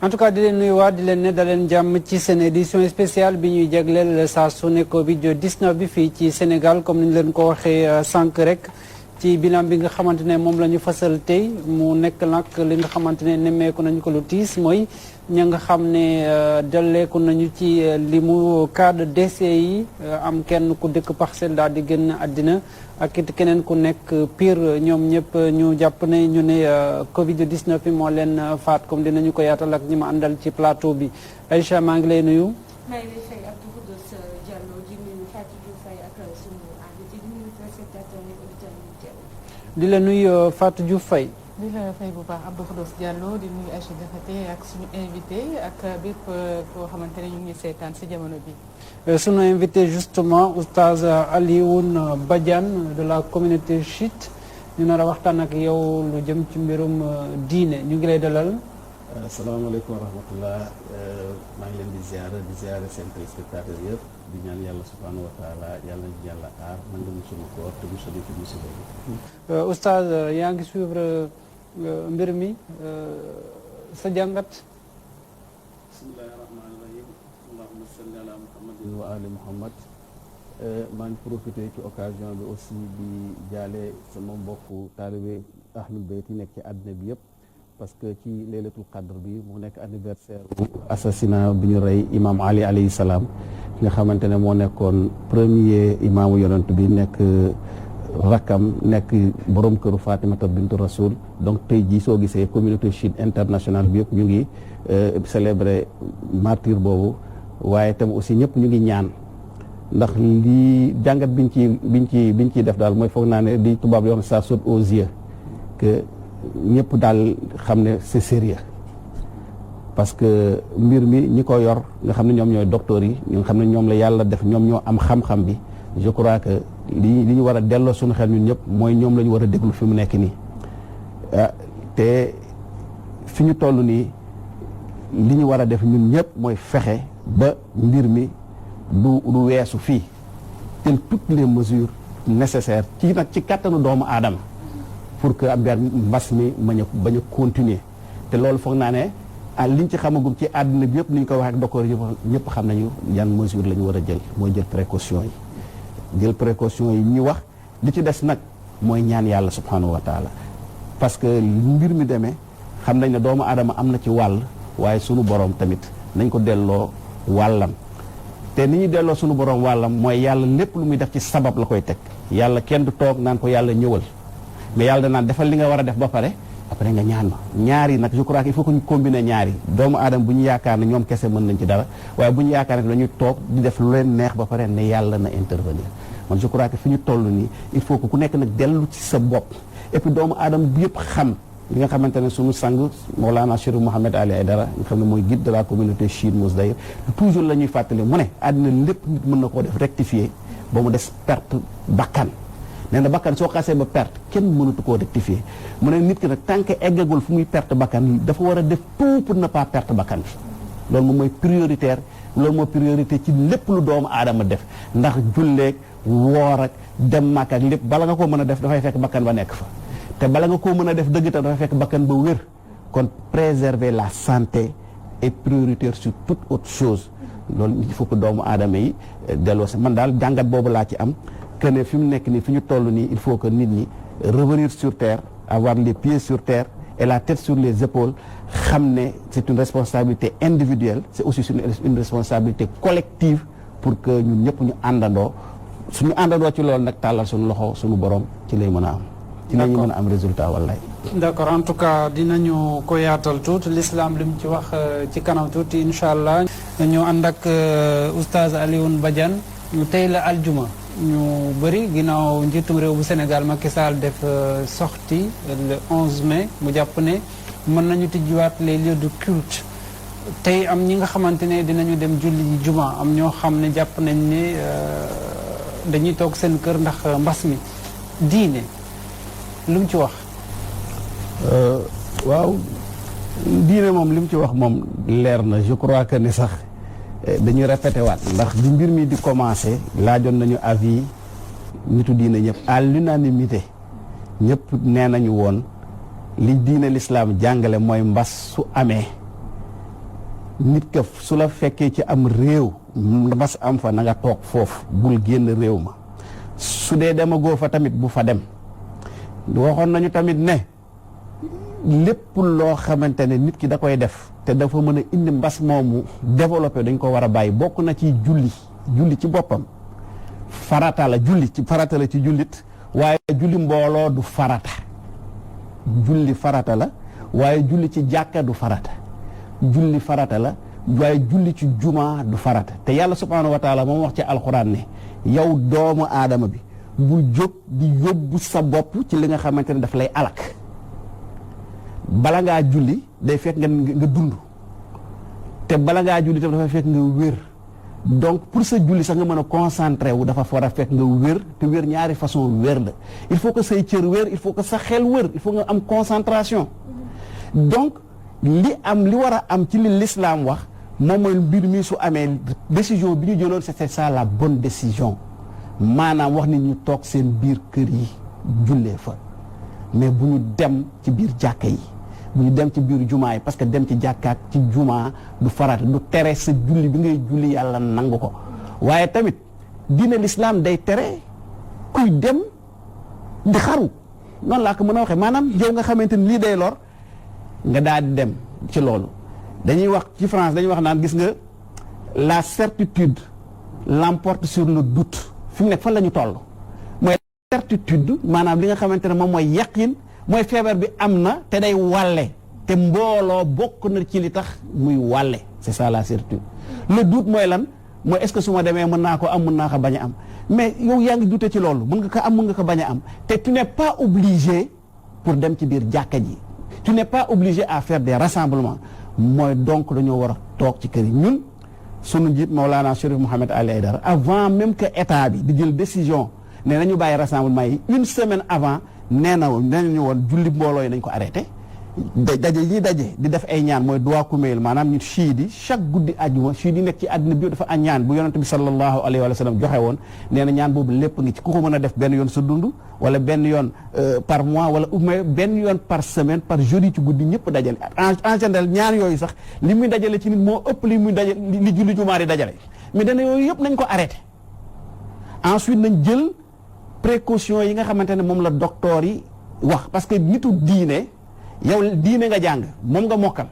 en tout cas di leen nuyuwaat di leen ne da leen jàmm ci seen édition spéciale bi ñuy jagleel saa su ne Covid 19 bi fii ci Sénégal comme ni ñu leen ko waxee sànq rek ci bilan bi nga xamante ne moom la ñu fasal tey mu nekk nag li nga xamante ne nemmeeku nañu ko lu tiis mooy ña nga xam ne delleeku nañu ci limu cas de décès yi am kenn ku dëkk Parcelles daal di génn àddina ak it keneen ku nekk Pire ñoom ñëpp ñu jàpp ne ñu ne Covid 19 bi moo leen faat comme dinañu ko yaatal ak ñi ma àndal ci plateau bi Aïcha maa ngi lay nuyu. di la nuyu Fatou Diouf Faye. di la fay bu baax Abdou Khoudoss Diallo di nuyu Aïcha Diakhaté ak suñu invité ak bépp koo xamante ne ñu ngi seetaan si jamono bi. Suñu invité justement oustaz Alioune Badiane de la communauté chiite ñu nar a waxtaan ak yow lu jëm ci mbirum diine ñu ngi lay dalal. asalaamaaleykum wa rahmatullah maa ngi leen di ziara seen téléspectateurs yëpp di ñaan yàlla subhanahu wa taala yàlla nañu yàlla aar man nga musuma koor te musali ci musiba bi. oustaz yaa ngi suivre mbir mi sa jàngat. bismillahi rahmaani rahim allahumma salli ala muhammadin wa ali muhammad maa ngi profité ci occasion bi aussi di jaale sama mbokku taalibe ahlul bayt yi nekk ci àddina bi yëpp. parce que ci laylatul qadr bi mu nekk anniversaire bu assassinat bi ñu rey imam Ali alayhi salaam nga xamante ne moo nekkoon premier imaamu yonent bi nekk rakkam nekk borom këru Fatimata bintu Rasoul donc tey jii soo gisee communauté chiite internationale bi yëpp ñu ngi célébrer martyr boobu waaye tam aussi ñëpp ñu ngi ñaan ndax lii jàngat biñ ciy def daal mooy foog naa ne di tubaab yoo xam ne ça saute aux yeux que ñëpp daal xam ne c'est sérieux parce que mbir mi ñi ko yor nga xam ne ñoom ñooy docteurs yi ñu nga xam ne ñoom la yàlla def ñoom ñoo am xam-xam bi je crois que li ñu war a delloo suñu xel ñun ñëpp mooy ñoom la ñu war a déglu fi mu nekk nii te fi ñu toll nii li ñu war a def ñun ñëpp mooy fexe ba mbir mi du weesu fii jël toutes les mesures nécessaires ci nag ci kattanu doomu aadama pour que mbas mi bañ a continuer te loolu foog naa ne liñ ci xamagum ci àddina bi yëpp ni ñu ko waxee ak docteur yi ñëpp xam nañu yan mesure la ñu war a jël mooy jël précaution yi ñuy wax li ci des nag mooy ñaan yàlla subhanahu wa taala parce que mbir mi demee xam nañ ne doomu aadama am na ci wàll waaye sunu borom tamit nañ ko delloo wàllam te ni ñuy delloo sunu borom wàllam mooy yàlla lépp lu muy def ci sabab la koy teg yàlla kenn du toog naan ko yàlla ñëwal mais yàlla danaan defal li nga war a def ba pare après nga ñaan ma ñaari nag je crois qu'il faut que ñu combiner ñaari doomu aadama bu ñu yaakaar ne ñoom kese mën nañ ci dara waaye bu ñu yaakaar ne dañuy toog di def lu leen neex ba pare ne yàlla na intervenir man je crois que fi ñu toll nii il faut que ku nekk nag dellu ci sa bopp et puis doomu aadama bi yëpp xam li nga xamante ne suñu sang Mawlana Cheikh Mouhamed Ali Aïdara nga xam ne mooy guide de la communauté chiite Mousdaïr toujours la ñuy fàttali mu ne àddina lépp nit mën na koo def rectifier ba mu des perte bakkan nee na bakkan soo xasee ba perte kenn mënatu koo rectifier mu ne nit ki nag tant que eggagul fu muy perte bakkan dafa war a def tout pour ne pas perte bakkan bi loolu moom mooy prioritaire loolu mooy priorité ci lépp lu doomu aadama def ndax julleeg woor ak dem màkk ak lépp bala nga koo mën a def dafay fekk bakkan ba nekk fa te bala nga koo mën a def dëgg tam dafay fekk bakkan ba wér kon préserver la santé est prioritaire sur toute autre chose loolu il faut que doomu aadama yi delloo si man daal jàngat boobu laa ci am que ne fi mu nekk nii fi ñu toll nii il faut que nit ñi revenir sur terre avoir les pieds sur terre et la tête sur les épaules xam ne c'est une responsabilité individuelle c'est aussi une responsabilité collective pour que ñun ñëpp ñu àndandoo suñu àndandoo ci loolu nag tàllal suñu loxo suñu borom ci lay mën a am ci la ñu mën a am résultat wallaay. d'accord en tout cas dinañu ko yaatal tuuti l'islam li mu ci wax ci kanam tuuti incha allah ñu ànd ak oustaz Alioune Badiane tey la aljuma ñu bëri ginnaaw njiitum réew bu Sénégal Macky Sall def sortie le 11 mai mu jàpp ne mën nañu tijjiwaat les lieux de culte tey am ñi nga xamante ne dinañu dem julli juma am ñoo xam ne jàpp nañ ne dañuy toog seen kër ndax mbas mi diine lu mu ci wax. waaw diine moom li mu ci wax moom leer na je crois que ni sax dañuy répété waat ndax di mbir mi di commencé laajoon nañu avis nitu diine ñëpp à l'unanimité ñëpp nee nañu woon li diine l'islam jàngale mooy mbas su amee nit ka su la fekkee ci am réew mbas am fa na nga toog foofu bul génn réew ma su dee demagoo fa tamit bu fa dem waxoon nañu tamit ne lépp loo xamante ne nit ki da koy def te dafa mën a indi mbas moomu développé dañ ko war a bàyyi bokk na ci julli ci boppam farata la ci jullit waaye julli mbooloo du farata julli farata la waaye julli ci jàkka du farata julli farata la waaye julli ci jumaa du farata te yàlla subhaanahu wa taala moom wax ci alxuraan ne yow doomu aadama bi bu jóg di yóbbu sa bopp ci li nga xamante ne daf lay alak bala ngaa julli day fekk nga dund te bala ngaa julli tam dafa fekk nga wér donc pour sa julli sax nga mën a concentré wu dafa war a fekk nga wér te wér ñaari façon wér la il faut que say cër wér il faut que sa xel wér il faut nga am concentration donc li war a am ci li l'islam wax moom mooy mbir mi su amee décision bi ñu jëloon c'est ça la bonne décision maanaam wax nit ñu toog seen biir kër yi jullee fa mais bu ñu dem ci biir jàkka yi bu ñu dem ci biir jumaa yi parce que dem ci jàkkaak ci jumaa du farata du tere sa julli bi ngay julli yàlla nangu ko waaye tamit diine l'islam day tere kuy dem di xaru noonu laa ko mën a waxee maanaam yow nga xamante ni lii day lor nga daal di dem ci loolu dañuy wax ci France dañuy wax naan gis nga la certitude l'emporte sur le doute fi mu nekk fan la ñu toll mooy certitude maanaam li nga xamante ne moom mooy yaqin mooy feebar bi am na te day wàlle te mbooloo bokk na ci li tax muy wàlle c'est ça la certitude le doute mooy lan mooy est-ce que su ma demee mën naa ko am mën naa ko bañ a am mais yow yaa ngi dute ci loolu mën nga ko am mën nga ko bañ a am te tu n'es pas obligé pour dem ci biir jàkka ji tu n'es pas obligé à faire des rassemblements mooy donc dañoo war a toog ci kër yi ñun sunu njiit Maulana Chérif Mouhamed Ali Aïdara avant même que état bi di jël décision ne nañu bàyyi rassemblement yi une semaine avant nee nañu woon julli mbooloo yi nañ ko arrêté daje yi daje di def ay ñaan mooy duwaa kuméyil maanaam ñu chiite yi chaque guddi àjjuma chiite yi nekk ci àddina bi dafa am ñaan bu yonent bi sallallahu alayhi wa sallam joxe woon nee na ñaan boobu lépp ngi ci ku ko mën a def benn yoon sa dund wala benn yoon par mois wala benn yoon par semaine par jeudi ci guddi ñëpp dajale en général ñaan yooyu sax li muy dajale ci nit moo ëpp li muy dajale li julli jumaa di dajale mais dana yooyu yëpp nañ ko arrêté ensuite nañ jël précaution yi nga xamante ne moom la docteur yi wax parce que nitu diine yow diine nga jàng moom nga mokkal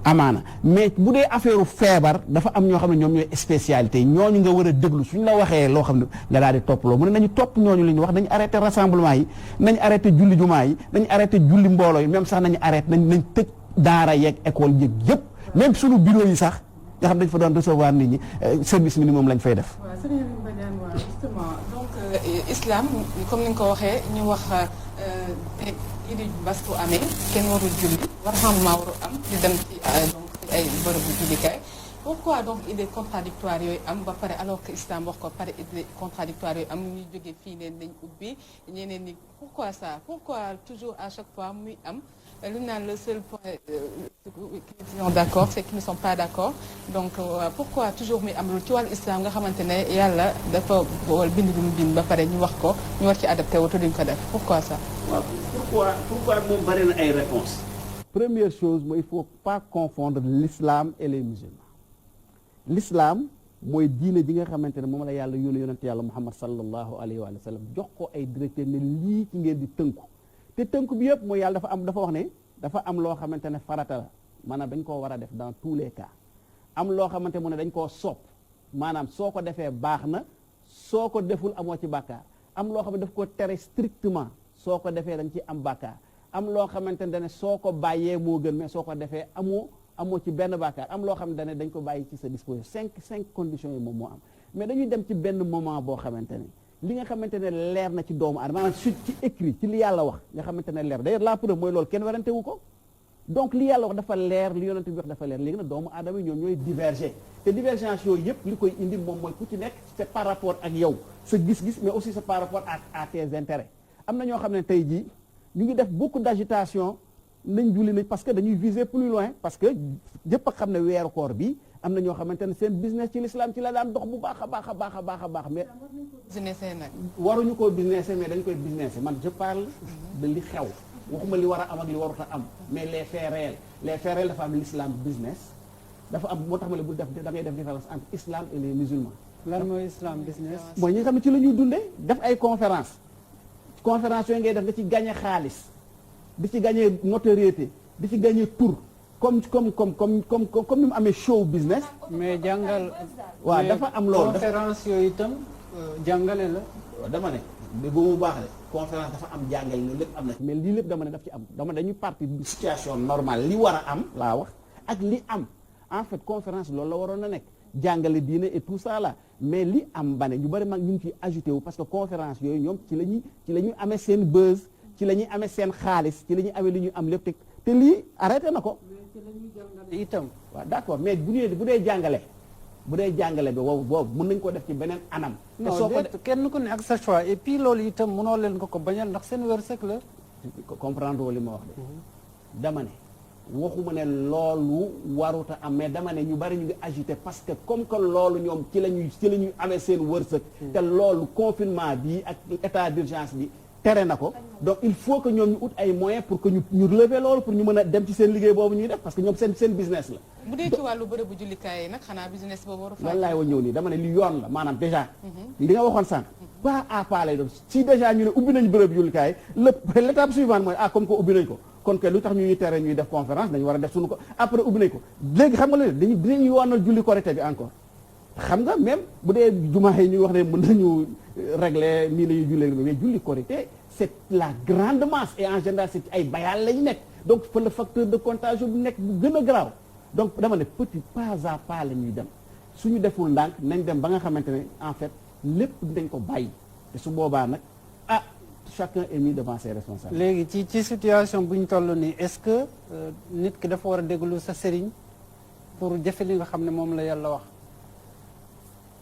amaana mais bu dee affaire feebar dafa am ñoo xam ne ñoom ñooy spécialité ñooñu nga war a déglu suñ la waxee loo xam ne nga daal di topp loo mu ne nañu topp ñooñu li ñu wax nañu arrêté rassemblement yi nañu arrêté julli jumaa yi nañu arrêté julli mbooloo yi même sax nañu arrêté nañ tëj daara yeeg école yeeg yëpp même suñu bureau yi sax nga xam dañ fa doon recevoir nit ñi service minimum lañ fay def. waaw sëñ Badiane waaw justement donc islam comme ni nga ko waxee ñu wax te kii di mbas bu amee kenn warul julli rassemblement warul am di dem ci donc ci ay bërëbu jullikaay pourquoi donc idée contradictoire yooyu am ba pare alors que islam wax ko pare idée contradictoire yooyu am ñuy jógee fii ne nañ ubbi ñeneen ni pourquoi ça pourquoi toujours à chaque fois muy am lu ñu naan le seul point qui sont d'accord c'est qu'ils ne sont pas d'accord donc pourquoi toujours muy am lu ci wàllu islam nga xamante ne yàlla dafa wal bind lu mu bind ba pare ñu wax ko ñu war ci adapté wu te duñ ko def pourquoi ça. waaw pourquoi moom bari na ay réponses. Première chose mooy il faut pas confondre l'islam et les musulmans l'islam mooy diine ji nga xamante ne moom la yàlla yonent yàlla Muhammad sallallahu alayhi wa sallam jox ko ay directeur ne lii ci ngeen di tënku te tënku bi yëpp mooy yàlla dafa wax ne dafa am loo xamante ne farata la maanaam dañ koo war a def dans tous les cas am loo xamante mu ne dañ koo sopp maanaam soo ko defee baax na soo ko deful amoo ci bàkkaar am loo xam ne daf ko tere strictement soo ko defee dañ ci am bàkkaar am loo xamante ne soo ko bàyyee moo gën mais soo ko defee amoo ci benn bàkkaar am loo xam ne dañ ko bàyyi ci sa disposition cinq conditions yi moom moo am mais dañuy dem ci benn moment boo xamante ne li nga xamante ne leer na ci doomu aadama maanaam ci écrit ci li yàlla wax nga xamante ne leer d'ailleurs la preuve mooy loolu kenn werante wu ko donc li yàlla wax dafa leer li yonent bi wax dafa leer léegi nag doomu aadama yi ñoom ñooy diverger te divergence yooyu yëpp li koy indi moom mooy ku ci nekk c'est par rapport ak yow sa gis-gis mais aussi c'est par rapport à tes intérêts am na ñoo xam ne tey jii ñu ngi def beaucoup d'agitation nañ julli nañ parce que dañuy viser plus loin parce que jëpp a xam ne weeru koor bi am na ñoo xamante ne seen business ci l'islam ci la daan dox bu baax a baax a baax a baax a baax mais waruñu koo businessé mais dañ koy businessé man je parle de li xew waxuma li war a am ak li warut a am mais les faits réels dafa am l'islam business dafa am moo tax ma ne bul def da ngay def différence entre islam et les musulmans. lan mooy islam business. mooy ñi nga xam ne ci la ñuy dundee def ay conférence yooyu ngay def nga ci gagné xaalis di ci gagné notoriété di ci gagné tour comme ni mu amee show business. mais jàngal. waaw dafa am loolu conférence yooyu itam jàngale la. waaw dama ne bu mu baax de conférence dafa am jàngale loolu lépp am na mais lii lépp dama ne daf ci am dama dañuy parti situation normale li war a am laa wax ak li am en fait conférence loolu la waroon a nekk jàngale diine et tout ça là mais li am ba ne ñu bari mag ñu ngi ciy ajouté wu parce que conférence yooyu ñoom ci la ñuy amee seen buzz ci la ñuy amee seen xaalis ci la ñuy amee li ñuy am lépp te lii arrêté na ko. ci la ñuy jàngale itam. waaw d'accord mais bu dee jàngale bi wow boobu mën nañu ko def ci beneen anam. te soo ko kenn ku ne ak sa choix et puis loolu itam mënoo leen ko bañal ndax seen wërsëg la. comprendre woo li ma wax de. dama ne waxuma ne loolu waruta am mais dama ne ñu bari ñu ngi agité parce que comme que loolu ñoom ci la ñuy amee seen wërsëg. te loolu confinement bi ak état d'urgence bi tere na ko donc il faut que ñoom ñu ut ay moyens pour que ñu relever loolu pour ñu mën a dem ci seen liggéey boobu ñuy def parce que ñoom seen business la. bu dee ci wàllu bërëbu jullikaay yi nag xanaa business boobu war a. lan laay wa ñëw nii dama ne li yoon la maanaam déjà. li nga waxoon sànq. pas à pas lay doon si déjà ñu ne ubbi nañu bërëbu jullikaay l'étape suivante mooy comme que ubbi nañ ko kon que lu tax ñuy tere ñuy def conférence dañu war a def suñu ko après ubbi nañ ko léegi xam nga loolu dinañu yoonal julli korité bi encore. xam nga même bu dee jumaa yi ñuy wax ne mën nañu régler nii la ñuy jullee mais julli korité c'est la grande masse et en général c'est ay bayal lañu nekk donc fa le facteur de contagion bu nekk bu gën a garaaw donc dama ne petit pas à pas la ñuy dem suñu deful ndànk nañ dem ba nga xamante ne en fait lépp dañ ko bàyyi te su boobaa nag chacun est mis devant ses responsabilités. léegi ci situation bu ñu toll nii est-ce que nit ki dafa war a déglu sa sëriñ pour jëfe li nga xam ne moom la yàlla wax.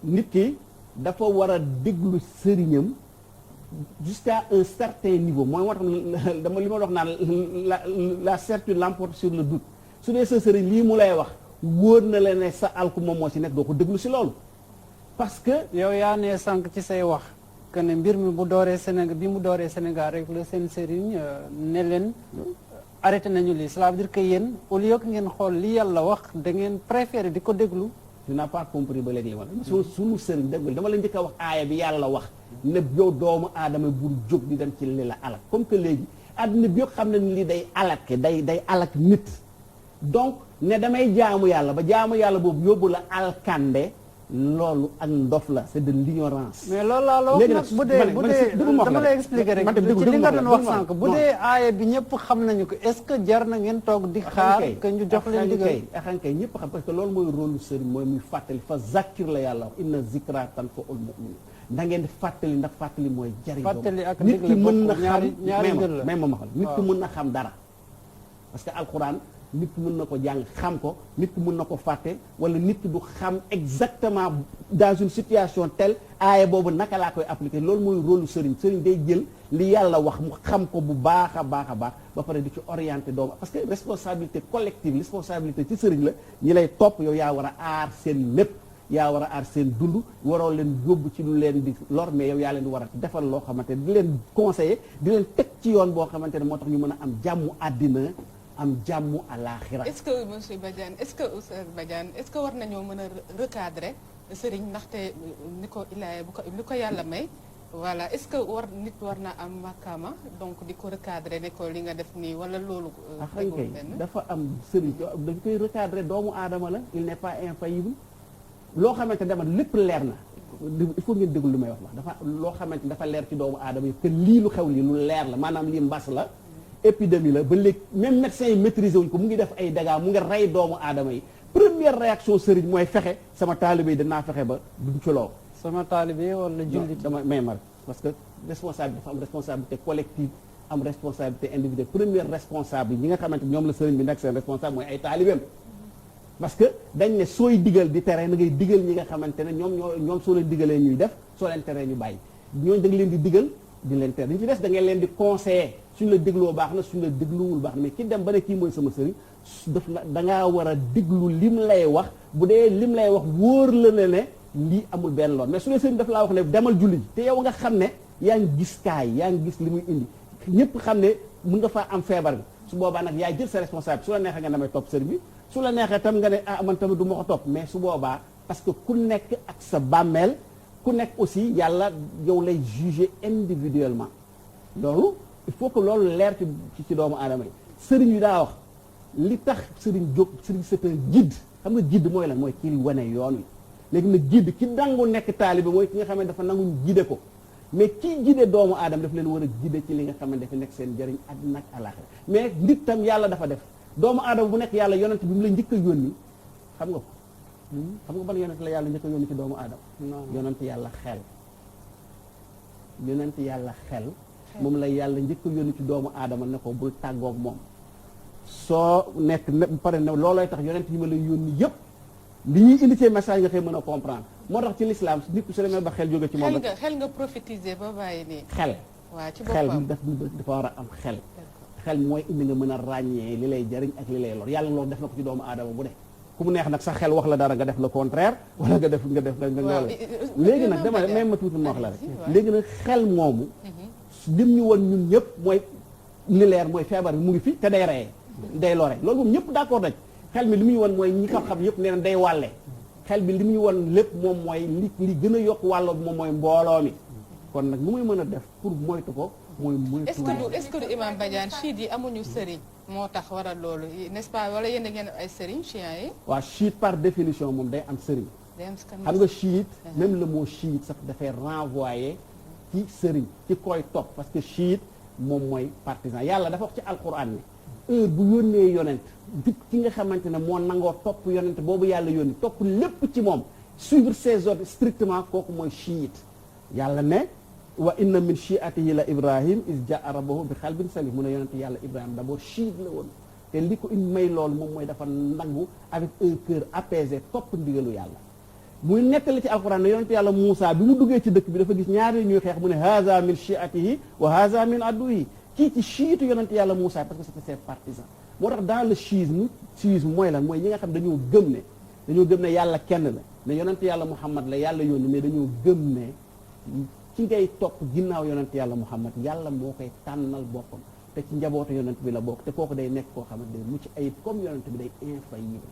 nit ki dafa war a déglu sëriñam jusqu'à un certain niveau mooy moo tax dama li ma wax naan la certitude l'emporte sur le doute su dee sa sëriñ lii mu lay wax wóor na la ne sa alku moom moo ci nekk doo ko déglu ci loolu parce que yow yaa ne sànq ci say wax que ne mbir mi bu dooree Sénégal rek la seen sëriñ ne leen arrêté nañu lii cela veut dire que yéen au lieu que ngeen xool li yàlla wax da ngeen préféré di ko déglu. tu n'as pas compris ba léegi li ma la suñu sëriñ dégg dama la njëkk a wax aaya bi yàlla wax ne yow doomu aadama bul jóg di dem ci li la alak comme que léegi àdduna bi yëpp xam ne li day alak day alak nit donc ne damay jaamu yàlla ba jaamu yàlla boobu yóbbu la alkande loolu ak ndof la c'est de l'ignorance. mais loolu laa la wax nag bu dee dama lay expliquer rek ci li nga doon wax sànq bu dee aaya bi ñëpp xam nañu ko est-ce que jar na ngeen toog di xaar que ñu jox leen digal axankay ñëpp xam parce que loolu mooy rôle sëriñ mooy muy fàttali fa zakkir la yàlla wax inna zikra tanfa'ul mu'minin da ngeen di fàttali ndax fàttali mooy jariñ fàttali ak nit ki mën na xam ñaari mbir la même ma xam nit ki mën na xam dara parce que alxuraan nit ki mën na ko jàng xam ko nit ki mën na ko fàtte wala nit ki du xam exactement dans une situation telle aaya boobu naka laa koy appliquer loolu mooy rôle sëriñ day jël li yàlla wax mu xam ko bu baax a baax ba pare di ci orienter doomu parce que responsabilité collective responsabilité ci sëriñ la ñi lay topp yow yaa war a aar seen lépp yaa war a aar seen dund waroo leen yóbbu ci lu leen di lor mais yow yaa leen di war a defal loo xamante ne di leen conseiller di leen teg ci yoon boo xamante ne moo tax ñu mën a am jàmmu àddina am jàmmu àllaaxira. est-ce que monsieur Badiane est-ce que Oustaz Badiane est-ce que war nañoo mën a recadrer sëriñ ndaxte ni ko yàlla may voilà est-ce que nit war na am makaama donc di ko recadrer ne ko li nga def nii wala loolu. kay dafa am sëriñ dañ koy recadrer doomu aadama la il n'est pas infaillible loo xamante ne dama lépp leer na il faut ngeen déglu lu may wax dafa loo xamante ne dafa leer ci doomu aadama yi que lii lu xew lii lu leer la maanaam lii mbas la. épidémie la ba léegi même médecins yi maîtriser wuñ ko mu ngi def ay dégâts mu ngi rey doomu aadama yi première réaction sëriñ mooy fexe sama taalibe yi danaa fexe ba duñ ci loo sama taalibe wala jullit dama may mar parce que responsabilité dafa am responsabilité collective am responsabilité individuelle première responsable yi ñi nga xamante ñoom la sëriñ bi nekk seen responsable mooy ay taalibeem parce que dañ ne sooy digal di tere na ngay digal ñi nga xamante ne ñoom soo leen digalee ñuy def soo leen teree ñu bàyyi ñooñu da nga leen di digal di leen tere dañu ci des da ngay leen di conseiller suñu la dégloo baax na suñu la dégluwul baax na mais ki dem ba ne kii mooy sama sëriñ daf la dangaa war a déglu lim lay wax bu dee lim lay wax wóor la ne lii amul benn lool mais su dee sëriñ daf laa wax ne demal julli ji te yow nga xam ne yaa ngi gis kaay yaa ngi gis li muy indi ñëpp xam ne mun nga faa am feebar bi su boobaa nag yaay jël sa responsable su la neexee nga damay topp sëriñ bi su la neexee tam nga ne ah man tamit du ma ko topp mais su boobaa parce que ku nekk ak sa bàmmeel ku nekk aussi yàlla yow lay juger individuellement loolu il faut que loolu leer ci doomu aadama yi sëriñ yi daa wax li tax sëriñ jóg sëriñ c'est un guide xam nga guide mooy lan mooy kii wane yoon wi léegi nag guide ki nangu nekk taalibe mooy ki nga xam ne dafa nangu ñu guide ko mais kii guide doomu aadama daf leen war a guide ci li nga xam ne dafa nekk seen njëriñ àddina ak àllaaxira mais nit tam yàlla dafa def doomu aadama bu nekk yàlla yonent bi mu la njëkk a yónni xam nga ko xam nga ban yonent la yàlla njëkk a yónni ci doomu aadama yonent yàlla xel yonent yàlla xel moom la yàlla njëkk a yónni ci doomu aadama ne ko bul tàggoog moom soo nekk ne pare ne loolooy tax yonent yi ma lay yónni yëpp li ñuy indi ci message nga koy mën a comprendre moo tax ci l'islam nit ku su demee ba xel jóge ci moom xel nga prophétiser ba bàyyi nii xel waaw ci xel boppam dafa war a am xel xel mooy indi nga mën a ràññee li lay jariñ ak li lay lor yàlla loolu def na ko ci doomu aadama bu ne ku mu neex nag sa xel wax la dara nga def le contraire wala nga def nga loole léegi nag dama même ma tuuti ma wax la rek léegi nag xel moomu lim ñu woon ñun ñëpp mooy li leer mooy feebar bi mu ngi fi te day reyee day lore loolu moom ñëpp d'accord nañ xel mi li muy woon mooy ñi ko xam yëpp nee na day wàlle xel bi li muy woon lépp moom mooy li gën a yokk wàllo bi moom mooy mbooloo mi kon nag lu muy mën a def pour moytu ko mooy moytu est-ce que du imam Badiane chiite yi amuñu sëriñ moo tax waral loolu n'est-ce pas wala yéen da ngeen ay sëriñ chiites yi waaw chiite par définition moom day am sëriñ xam nga chiite même le mot chiite sax dafay renvoyer ci sëriñ ci koy topp parce que chiite moom mooy partisan yàlla dafa wax ci alquran ne heure bu yónnee yonent di ki nga xamante ne moo nangoo topp yonent boobu yàlla yónni topp lépp ci moom suivre ses ordres strictement kooku mooy chiite yàlla ne wa inna min chiatihi la ibrahim is jaa rabbahu bi xalbin salim mu ne yonent yàlla ibrahima d'abord chiite la woon te li ko indi may loolu moom mooy dafa nangu avec un cœur apaisé topp ndigalu yàlla muy nettali ci alquran ne yonent yàlla Moussa bi mu duggee ci dëkk bi dafa gis ñaari ñuy xeex mu ne haza min chiatihi wa haza min aduhi kii ci chiite yonent yàlla Moussa parce que c'était ses partisans moo tax dans le chiisme mooy lan mooy ñi nga xam dañoo gëm ne yàlla kenn la ne yonent yàlla Muhammad la yàlla yónni mais dañoo gëm ne ci ngay topp ginnaaw yonent yàlla Muhammad yàlla moo koy tànnal boppam te ci njabootu yonent bi la bokk te kooku day nekk koo xamante day mucc ayib comme yonent bi day infaillible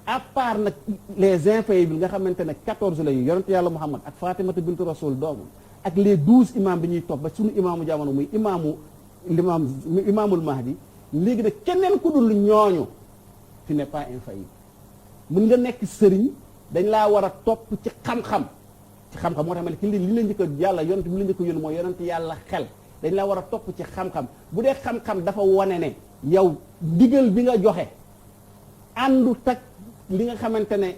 à part nag les infaillibles nga xamante ne 14 la yu yonent yàlla Muhammad ak Fatimata bintu Rasul doomam ak les 12 imam bi ñuy topp ba suñu imaamu jamono muy imaamul Mahdi léegi nag keneen ku dul ñooñu tu n'es pas infaillible mun nga nekk sëriñ dañ laa war a topp ci xam-xam moo tax ma ne ki li la njëkk a yàlla yonent bi la njëkk a yónni mooy yonent yàlla xel dañ la war a topp ci xam-xam bu dee xam-xam dafa wane ne yow ndigal bi nga joxe àndu tak li nga xamante ne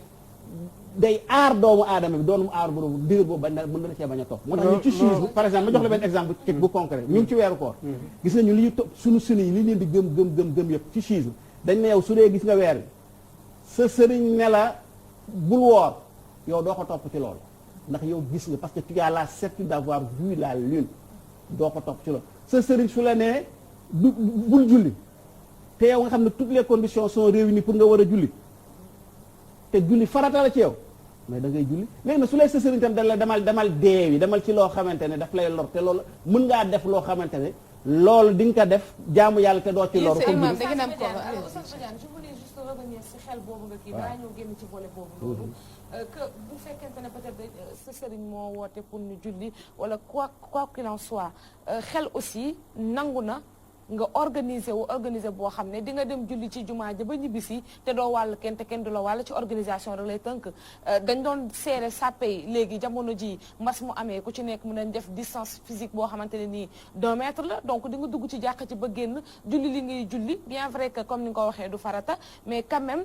day aar doomu aadama bi doonu aar boobu ndigal boobu mën na la cee bañ a topp moo tax ñu ci chiisme par exemple ma jox la benn exemple bu concret ñu ngi ci weeru koor gis nañu li ñu topp suñu yi li leen di gëm yëpp ci chiisme dañ ne yow su dee gis nga weer bi sa sëriñ ne la bul woor yow doo ko topp ci loolu ndax yow gis nga parce que tu as la certitude d'avoir vu la lune doo ko topp ci loolu sa sëriñ su la nee bul julli te yow nga xam ne toutes les conditions sont réunies pour nga war a julli te julli farata la ci yow mais da ngay julli léegi nag su lay sa sëriñ tam da la demal deewi demal ci loo xamante ne daf lay lor te loolu mën ngaa def loo xamante ne loolu di nga ko def jaamu yàlla te doo ci lor je voulais juste revenir si xel boobu nga kii balaa ñoo génn ci volet boobu loolu que bu fekkente ne peut-être sa sëriñ moo woote pour ñu julli wala quoi qu'il en soit xel aussi nangu na nga organiser boo xam ne di nga dem julli ci jumaa ja ba ñibbisi te doo wàll kenn te kenn du la wàll ci organisation rek lay tënk dañ doon seere sàppe yi léegi jamono ji mbas mu amee ku ci nekk mën nañ def distance physique boo xamante ne nii 2 mètres la donc di nga dugg ci jàkka ci ba génn julli li ngay julli bien vrai que comme ni nga ko waxee du farata mais quand même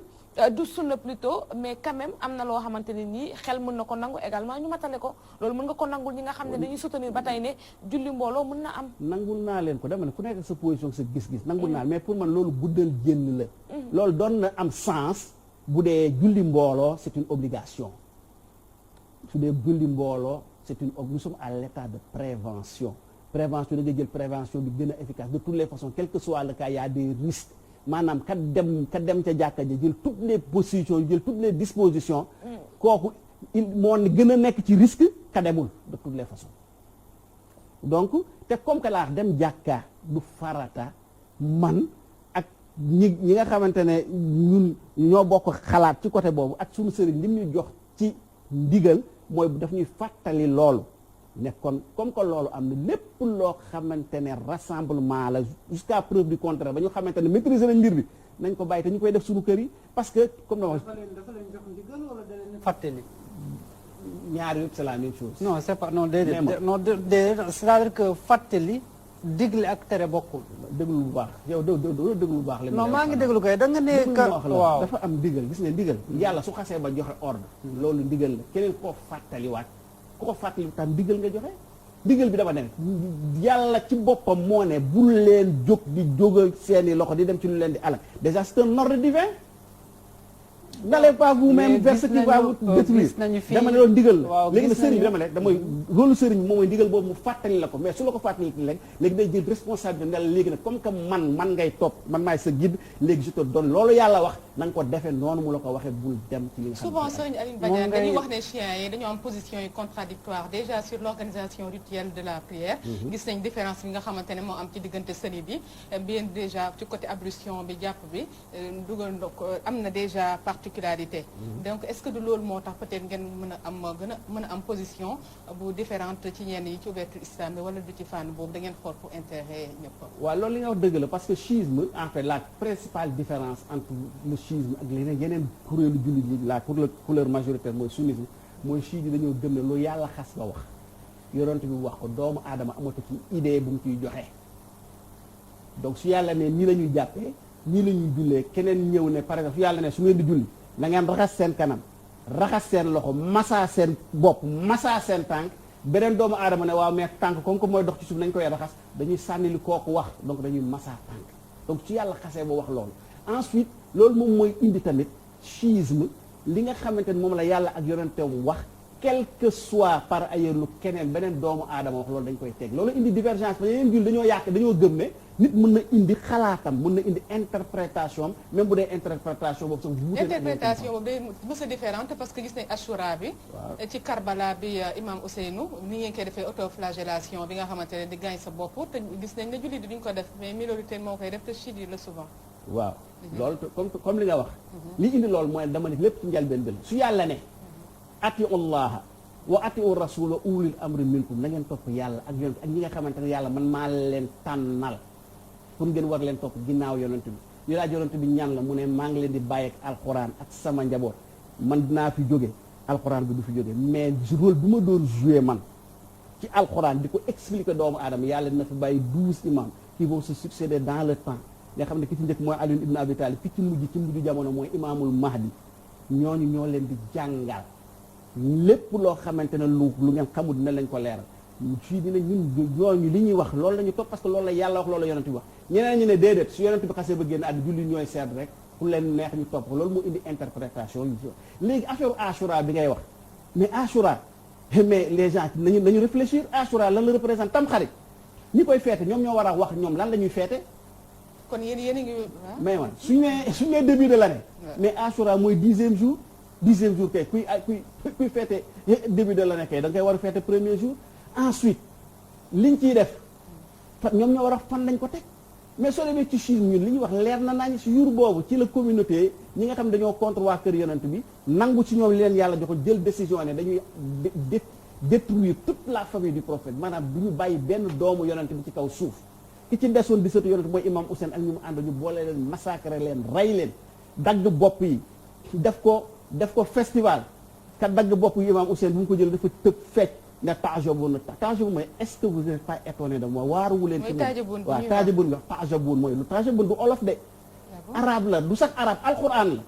du sunna plutôt mais quand même am na loo xamante ne nii xel mën na ko nangu également ñu matale ko loolu mën nga ko nangul ñi nga xam ne dañuy soutenir ba tey ne julli mbooloo mën na am nangul naa leen ko dama ne ku nekk sa position sa gis-gis nangul naa mais pour man loolu guddal génn la loolu doon na am sens bu dee julli mbooloo c'est une obligation su dee julli mbooloo c'est une nous sommes à l'état de prévention da nga jël prévention bi gën a efficace de toutes les façons quel que soit le cas il y a des risques maanaam kat dem ca jàkka ja jël toutes les positions jël toutes les dispositions kooku moo gën a nekk ci risque ka demul de toutes les façons donc te comme que laa dem jàkka du farata man ñi nga xamante ne ñun ñoo bokk xalaat ci côté boobu ak suñu sëriñ lim ñu jox ci ndigal mooy daf ñuy fàttali loolu ne kon comme que loolu am na lépp loo xamante ne rassemblement la jusqu'à preuve du contraire ba ñu xamante ne maîtriser nañ mbir bi nañ ko bàyyi te ñu koy def suñu kër yi parce que comme dafa leen jox ndigal wala da leen fàttali. ñaar yëpp c'est la même chose. non c'est pas non déedéet non déedéet c'est-à-dire que fàttali digle ak tere bokkul. déglu bu baax yow doo déglu bu baax. non maa ngi déglu koy da nga ne. waaw dafa am ndigal gis nga ndigal. yàlla su xasee ba joxe ordre. loolu ndigal la keneen koo fàttaliwaat ku ko fàttali tam ndigal nga joxe. ndigal bi dafa ne yàlla ci boppam moo ne bul leen jóg di jógal seeni loxo di dem ci lu leen di alal déjà c'est un ordre divin. n'allez pas vous-même vers ce qui va vous détruire dama ne loolu ndigal la léegi nag sëriñ bi dama ne damay loolu sëriñ bi moom mooy ndigal boobu mu fàttali la ko mais su la ko fàttali léegi day jël responsabilité ne la léegi nag comme que man ngay topp man maay sa guide léegi je te donne loolu yàlla wax na nga ko defee noonu mu la ko waxee bul dem ci li nga xam souvent sëriñ Aline Badiane dañuy wax ne chiens yi dañoo am position yu contradictoire déjà sur l'organisation rituelle de la prière gis nañ différence bi nga xamante ne moo am ci diggante sëriñ bi bien déjà ci côté ablution bi jàpp bi dugal ndok am na déjà particularité donc est-ce que du loolu moo tax peut-être ngeen mën a am position bu différente ci ñenn yi ci ouverture islam bi wala du ci fànn boobu da ngeen xool pour intérêt ñëpp. waaw loolu li nga wax dëgg la parce que schisme en fait la principale différence entre le schisme ak yeneen kuréelu jullit yi la couleur majoritaire mooy sunnisme mooy chiite yi dañoo gëm ne lu yàlla xas ba wax yonent bi wax ko doomu aadama amatu ci idée bu mu ciy joxe donc su yàlla ne nii la ñuy jàppee nii la ñuy jullee keneen ñëw ne par exemple su yàlla ne su ngeen di julli na ngeen raxas seen kanam raxas seen loxo massa seen bopp massa seen tànk beneen doomu aadama ne waaw mais tànk comme que mooy dox ci suuf nañ koy raxas dañuy sànni li kooku wax donc dañuy massa tànk donc ci yàlla xasee ba wax loolu ensuite loolu moom mooy indi tamit schisme li nga xamante ne moom la yàlla ak yonenteem wax quel que soit par ailleurs lu keneen beneen doomu aadama wax loolu dañ koy teg loolu indi divergence ba yeneen jul dañoo gëm ne nit mën na indi xalaatam mën na indi interprétation même bu dee interprétation boobu sax wuute interprétation boobu day mës a différente parce que gis nañ Ashura bi ci Karbala bi imam Ousseynou ni ngeen koy defee autoflagellation bi nga xamante ne di gaañ sa bopp te gis nañ ne jullit duñ ko def mais minorité moo koy def te chiite yi la souvent waaw loolu comme li nga wax li indi loolu mooy dama ne lépp ci njëlbeen bi su yàlla ne atiu allaha wa atiu rasula ulil amri minkum na ngeen topp yàlla ak yonent ak ñi nga xamante ne yàlla man maa leen tànnal pour ngeen war leen topp ginnaaw yonent bi ñu laaj yonent bi ñaan la mu ne maa ngi leen di bàyyi ak alxuraan ak sama njaboot man dinaa fi jóge alxuraan bi du fi jóge mais rôle bi ma doon joué man ci alxuraan di ko expliquer doomu aadama yàlla dina fi bàyyi 12 imams qui vont se succéder dans le temps nga xam ne ki ci njëkk mooy Ali ibn Abi Talib ki ci mujj jamono mooy imaamul Mahdi ñooñu ñoo leen di jàngal lépp loo xamante ne lu ngeen xamul dina lañ ko leeral fii dina ñun ñooñu li ñuy wax loolu la ñu topp parce que loolu la yàlla wax loolu la yonent bi wax ñeneen ñu ne déedéet su yonent bi xasee ba génn àddina julli ñooy seet rek pour leen neex ñu topp loolu moo indi interprétation yu léegi affaire Ashura bi ngay wax mais Ashura mais les gens nañu réfléchir Ashura lan la représente tam xarit ñi koy feete ñoom ñoo war a wax ñoom lan la ñuy feete kon yéen a ngi mais man suñu nee début de l'année mais Ashura mooy 10e jour kay kuy feete début de l'année kay da nga koy war a feete premier jour ensuite liñ ciy def ñoom ñoo war a fan lañ ko teg mais soo demee ci schisme ñun li ñuy wax leer na nañ si jour boobu ci la communauté ñi nga xam ne dañoo contre waa kër yonent bi nangu ci ñoom li leen yàlla joxo jël décision ne dañuy détruire toute la famille du prophète maanaam du ñu bàyyi benn doomu yonent bi ci kaw suuf ki ci desoon di sëtu yonent mooy imam Hussein ak ñu mu ànd ñu boole leen massacrer leen rey leen dagg bopp yi def ko festival ka dagg bopp yi imam Hussein bu mu ko jël dafa tëb fecc ne taajabun mooy est-ce que vous n'êtes pas étonné de moi waaruwu leen ci waaw taajabun nga taajabun mooy lu taajabun du olof de arabe la du sax arabe alquran la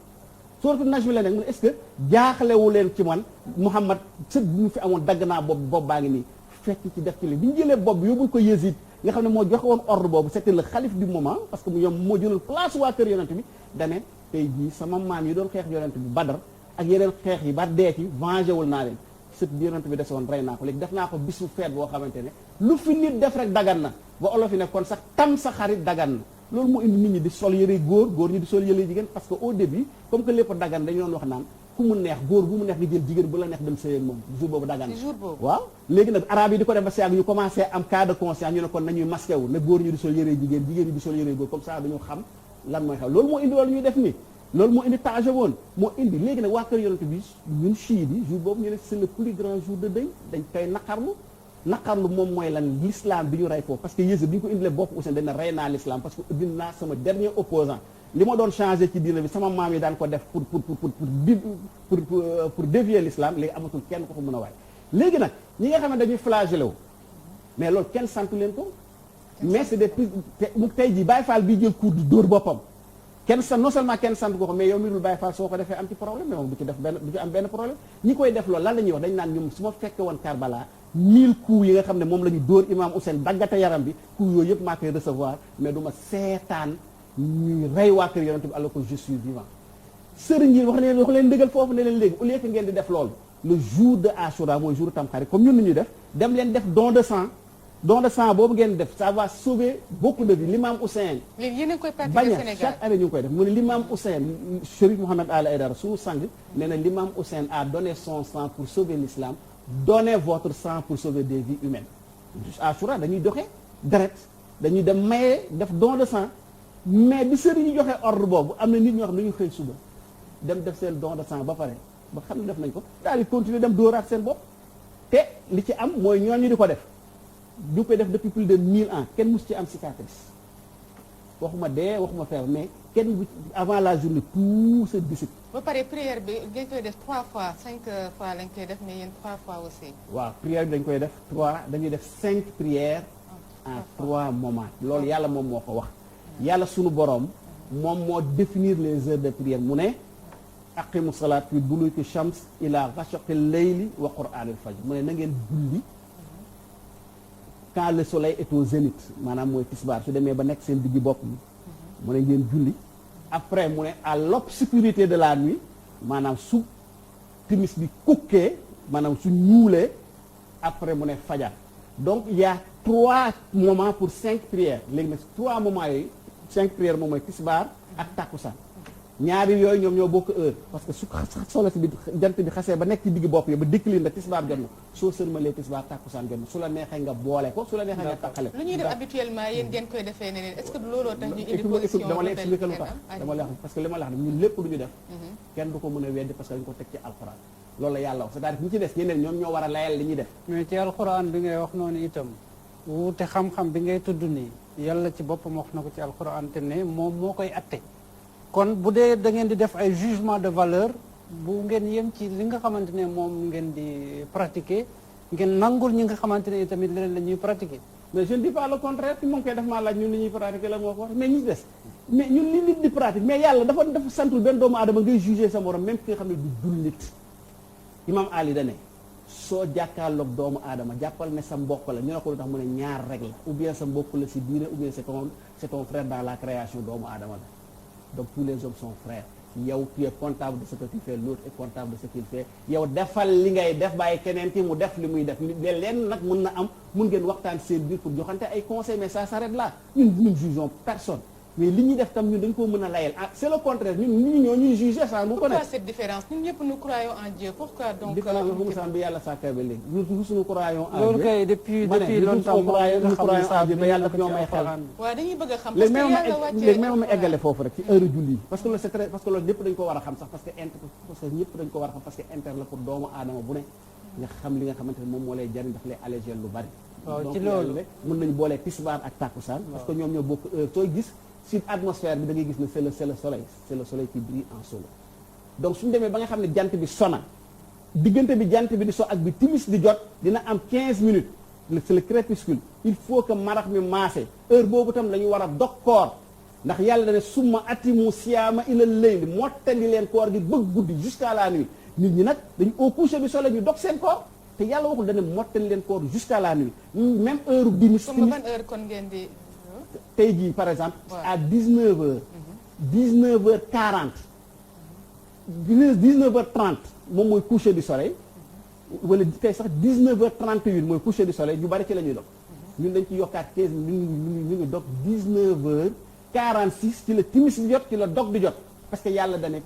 sourate Najm la nekk mu est-ce que jaaxlewu leen ci man Muhammad sët bi mu fi amoon dagg naa bopp baa ngi nii fekk ci def ci li bi ñu jëlee bopp bi yóbbul ko Yezid nga xam ne moo joxe woon ordre boobu c'était le xalif du moment parce que mu ñoom moo jëloon place waa kër yonent bi dane tey jii sama maam yi doon xeex yonent bi Badar ak yeneen xeex yi ba dee ci vengé wul naa leen sët bi yonent bi desoon rey naa ko léegi def naa ko bisu feet boo xamante ne lu fi nit def rek dagan na ba olof yi ne kon sax tam sa xarit dagan na loolu moo indi nit ñi di sol yëre góor ñi di sol yëre jigéen parce que au début comme que lépp dagan dañu doon wax naan ku mu neex góor bu mu neex nga jël jigéen bu la neex dem sëy ak moom jour boobu dagan na waaw léegi nag arabe yi di ko def ba seeg ñu commencé am cas de conscience ñu ne kon nañuy masqué wu ne góor ñu di sol yëre jigéen ñi di sol yëre góor comme ça dañu xam lan mooy xew loolu moo indi loolu ñuy def nii loolu moo indi taaja woon moo indi léegi nag waa kër yonent bi ñun chiites yi jour boobu ñu ne c'est le plus grand jour de deuil dañ koy naqarlu moom mooy lan l'islam bi ñu rey foofu parce que Yéesu bi ñu ko indilee bopp Ousseyn dañ ne rey naa l'islam parce que dindi naa sama dernier opposant li ma doon changé ci diina bi sama maam yi daan ko def pour dévier l'islam léegi amatul kenn ko mën a waay léegi nag ñi nga xam ne dañuy flagellé wu mais loolu kenn santu leen ko mais c'est des mu tey jii Baye Fall bi jël cours di dóor boppam non seulement kenn sant ko mais yow mi dul Baye Fall soo ko defee am ci problème mais moom du ci am benn problème ñi koy def loolu lan la ñuy wax dañ naan ñoom su ma fekke woon Karbala 1000 coups yi nga xam ne moom la ñu dóor imam Ousseyn daggate yaram bi coups yooyu yëpp maa koy recevoir mais du ma seetaan ñuy rey waa kër yonent bi alors que je suis vivant sëriñ yi wax leen dëggal foofu ne leen léegi au lieu que ngeen di def loolu le jour de Ashura mooy jour Tamxarit comme ñun ni ñuy def dem leen def don de sang boobu ngeen def ça va sauver beaucoup de vies l'imam Ousseyn léegi yéen a ngi koy pratiquer Sénégal chaque année ñu ngi koy def mu ne l'imam Ousseyn Chérif Mohamed Ali Aïdara suñu sang nee na l'imam Ousseyn a donné son sang pour sauver l'islam donnez votre sang pour sauver des vies humaines Ashura dañuy joxe deret dañuy dem maye def don de sang mais bi sëriñ ñu joxe ordre boobu am na nit ñoo xam ne dañuy xëy suba dem def seen don de sang ba pare ba xam ne def nañ ko daal di continuer dem dóoraat seen bopp te li ci am mooy ñooñu di ko def ñu koy def depuis plus de 1000 ans kenn mus ci am cicatrice waxuma dee waxuma feebar mais kenn avant la journée tout se dissipe. ba pare prière bi dañ koy def 3 fois 5 fois lañ koy def mais yéen 3 fois aussi. waaw prière bi dañ koy def 3 dañuy def 5 prières en 3 moments loolu yàlla moom moo ko wax. yàlla sunu boroom moom moo définir les heures de prière mu ne aqimu salaat fi duluki shams ila ghasaqi layli wa qur'anil fajr mu ne na ngeen julli quand le soleil est au zénith maanaam mooy tisbaar su demee ba nekk seen diggi bopp bi mu ne ngeen julli après mu ne à l'obscurité de la nuit maanaam su timis bi kukkee maanaam su ñuulee après mu ne fajar donc il y a 3 moments pour 5 prières léegi nag 3 moments yooyu 5 prières moom mooy tisbaar ak takkusaan ñaari yooyu ñoom ñoo bokk heure parce que su solo si bi jant bi xasee ba nekk ci digg bopp yi ba décline na tisbaar jot na soo sërmalee tisbaar takkusaan jot na su la neexee nga boole ko su la neexee nga tàqale ko. lu ñuy def habituellement yéen ngeen koy defee neneen est-ce que looloo tax ñu indi position dama lay expliquer lu tax dama lay wax parce que li ma la wax ñun lépp lu ñu def kenn du ko mën a weddi parce que dañu ko teg ci alxuraan loolu la yàlla wax c'est-à-dire ñi ci des ñeneen ñoom ñoo war a layal li ñuy def mais ci alxuraan bi ngay wax noonu itam wuute xam-xam bi ngay tudd nii yàlla ci boppam wax na ko ci alxuraan te ne moom moo koy atte kon bu dee da ngeen di def ay jugement de valeur bu ngeen yem ci li nga xamante ne moom ngeen di pratiquer ngeen nangul ñi nga xamante ne tamit leneen la ñuy pratiquer. mais je ne dis pas le contraire ki moom koy def maa laaj ñun li ñuy pratiquer la moo ko wax mais ñi des mais ñun li nit di pratique mais yàlla dafa santul benn doomu aadama ngay juger sa morom même ki nga xam ne du jullit imam Ali da ne soo jàkkaarloog doomu aadama jàppal ne sa mbokk la ñu ne ko lu tax mu ne ñaar rek la ou bien sa mbokk la si diine ou bien c'est ton frère dans la création doomu aadama la donc tous les hommes sont frères yow tu es comptable de ce que tu fais l'autre est comptable de ce qu'il fait yow defal li ngay def bàyyi keneen ki mu def li muy def leen nag mun na am mun ngeen waxtaan seen biir pour joxante ay conseils mais ça s'arrête là ñun jugeons personne mais li ñuy def tam ñun dañ ko mën a layel ah c'est le contraire ñun nit ñi ñoo ñuy juger ça nous connaît. Pourquoi cette différence ñun ñëpp nous croyons en Dieu pourquoi donc. différence bu mu sàmm bi yàlla sàkkee ba léegi ñun suñu croyons en Dieu. loolu kay depuis longtemps nous croyons en Dieu mais yàlla daf ñoo may xel. waaw dañuy bëgg a xam parce que yàlla wàccee léegi même ma eggale foofu rek ci heure julli parce que loolu c'est très parce que loolu ñëpp dañ ko war a xam sax parce que ñëpp dañ ko war a xam parce que inter la pour doomu aadama bu ne nga xam li nga xamante ne moom moo lay jariñ daf lay alléger lu bari. waaw ci loolu donc mën nañu boolee tisbaar ak takkusaan parce que ñoom ñoo bokk heure sooy gis si atmosphère bi da ngay gis ne c'est le soleil qui brille en solo donc suñu demee ba nga xam ne jant bi sona diggante bi jant bi di so ak bi timis di jot dina am 15 minutes c'est le crépuscule il faut que marax mi maase heure boobu tam la ñu war a dog koor ndax yàlla dane summa atimu siyaama ilal layli mottali leen koor gi bëgg guddi jusqu'à la nuit nit ñi nag dañu au coucher du soleil ñu dog seen koor te yàlla waxul dane mottali leen koor jusqu'à la nuit même heure bi comme ban heure kon ngeen di tey jii par exemple à 19h 19h40 19h30 moom mooy coucher du soleil wala tey sax 19h38 mooy coucher du soleil ñu bari ci la ñuy dog ñun dañ ci yokkaat 15 ñu ngi dog 19h46 ci la timis di jot ci la dog di jot parce que yàlla da ne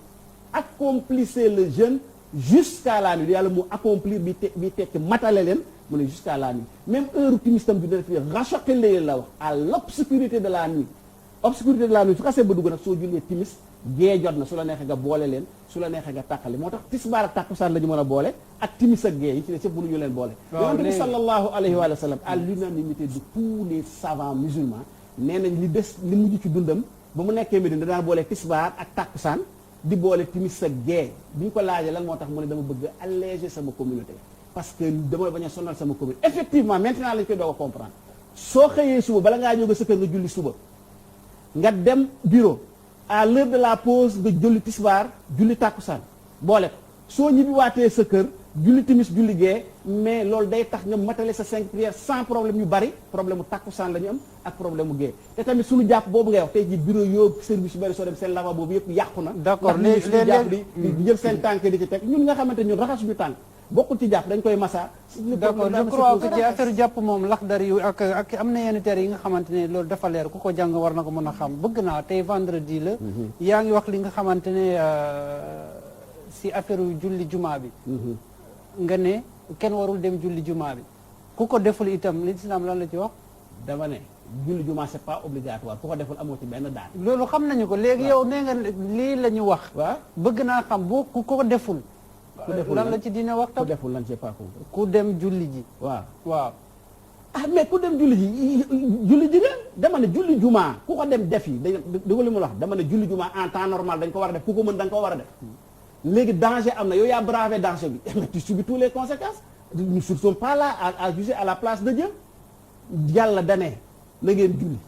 accomplissez le jeûne jusqu'à la nuit yàlla mu accomplir bi tekki matale leen mu ne jusqu'à la nuit même heure timis tam bi dana fi rachaqe layl la wax à l'obscurité de la nuit obscurité de la nuit su xasee ba dugg nag soo jullee timis gée jot na su la neexee nga boole leen su la neexee nga tàqali moo tax tisbaar ak tàkkusaan la ñu mën a boole ak timis ak gée yi ci ne sëpp mënuñu leen boole yonent bi sallallahu alayhi wa sallam à l'unanimité de tous les savants musulmans nee nañ li des li mujj ci dundam ba mu nekkee Médine da daan boole tisbaar ak tàkkusaan di boole timis ak gée bi ñu ko laajee lan moo tax mu ne dama bëgg alléger sama communauté parce que dama bañ a sonal sama communauté effectivement maintenant lañ koy doog a comprendre soo xëyee suba bala ngaa ñëw nga sa kër nga julli suba nga dem bureau à l'heure de la pause nga julli tisbaar julli tàkkusaan boole ko soo ñibbiwaatee sa kër julli timis julli gee mais loolu day tax nga matale sa 5 prières sans problème yu bari problème mu tàkkusaan la ñu am ak problème mu gee te tamit suñu jàpp boobu ngay wax tey ji bureau yoo service yu bari soo dem seen lavabo boobu yëpp yàqu na d'accord ndax suñu jàpp di jël seen tànk di ci teg ñun nga xamante ñun raxas suñu tànk bokkul ci jàpp dañ koy massa d'accord je crois que ci affaire jàpp moom laxdar yu ak am na yenn terre yi nga xamante ne loolu dafa leer ku ko jàng war na ko mën a xam bëgg naa tey vendredi la yaa ngi wax li nga xamante ne si affaire julli jumaa bi nga ne kenn warul dem julli jumaa bi ku ko deful itam l'islam lan la ci wax dama ne julli jumaa c'est pas obligatoire ku ko deful amoo ci benn daan loolu xam nañu ko léegi yow nee nga lii la ñu wax waaw bëgg naa xam boo ku ko deful lan la ci dina wax tam ku deful lan j'ai pas compris ku dem julli ji waaw waaw ah mais ku dem julli ji julli ji dama ne julli jumaa ku ko dem def yi dëgg li mu wax dama ne julli jumaa en temps normal dañ ko war a def ku ko mën da nga ko war a def léegi danger am na yow yaa bravé danger bi mais tu subis toutes les conséquences nous ne sommes pas là à juger à la place de Dieu yàlla dane na ngeen julli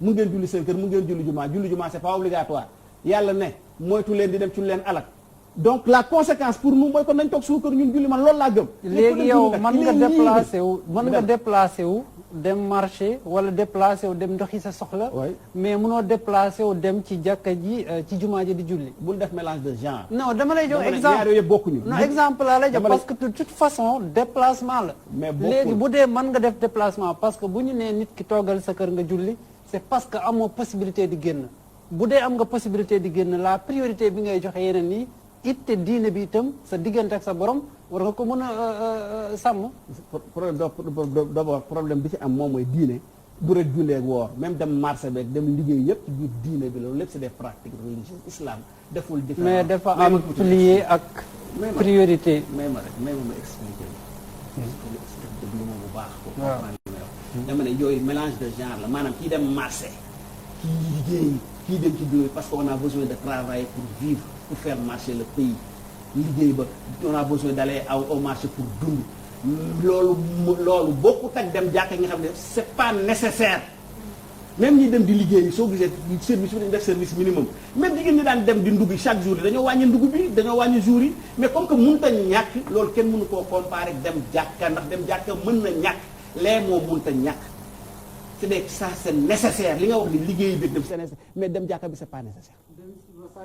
mu ngeen julli seen kër mu ngeen julli jumaa c'est pas obligatoire yàlla ne moytu leen di dem ci leen alak donc la conséquence pour nous mooy kon nañ toog suñu kër ñun julli man loolu laa gëm léegi yow mën nga déplacé wu dem marché wala déplacé wu dem ndoxi sa soxla mais mënoo déplacé wu dem ci jàkka ji ci jumaa ji di julli bul def mélange de genre non dama lay jox exemple ñaar yooyu yëpp bokkuñu non exemple laa lay jox parce que de toute façon déplacement la mais léegi bu dee mën nga def déplacement parce que bu ñu nee nit ki toogal sa kër nga julli c'est parce que amoo possibilité di génn bu dee am nga possibilité di génn la priorité bi ngay joxe yeneen nii itte diine bi itam sa diggante ak sa borom war nga ko mën a sàmm. d'abord problème bi ci am moom mooy diine du rek jullee ak woor même dem marché beeg dem liggéey yëpp ci biir diine bi loolu lépp c'est des pratiques religieuses islam deful différence mais dafa am plié ak priorité. may ma expliquer déglu ma bu baax ko comprendre dama ne yooyu mélange de genre la maanaam kii dem marché kii liggéey kii dem ci bureau parce qu'on a besoin de travailler pour vivre pour faire marcher le pays liggéey ba on a besoin d'aller au marché pour dund loolu bokkut ak dem jàkka nga xam ne c'est pas nécessaire même ñi dem di liggéey soo gisee service bi dañu def service minimum même jigéen ñi daan dem di ndugg chaque jour yi dañoo wàññi ndugg bi dañoo wàññi jour yi mais comme que mënut a ñàkk loolu kenn mënu koo comparer dem jàkka ndax dem jàkka mën na ñàkk lee moo mënut a ñàkk c'est ça c'est nécessaire li nga wax ni liggéey bi dem c'est nécessaire mais dem jàkka bi c'est pas nécessaire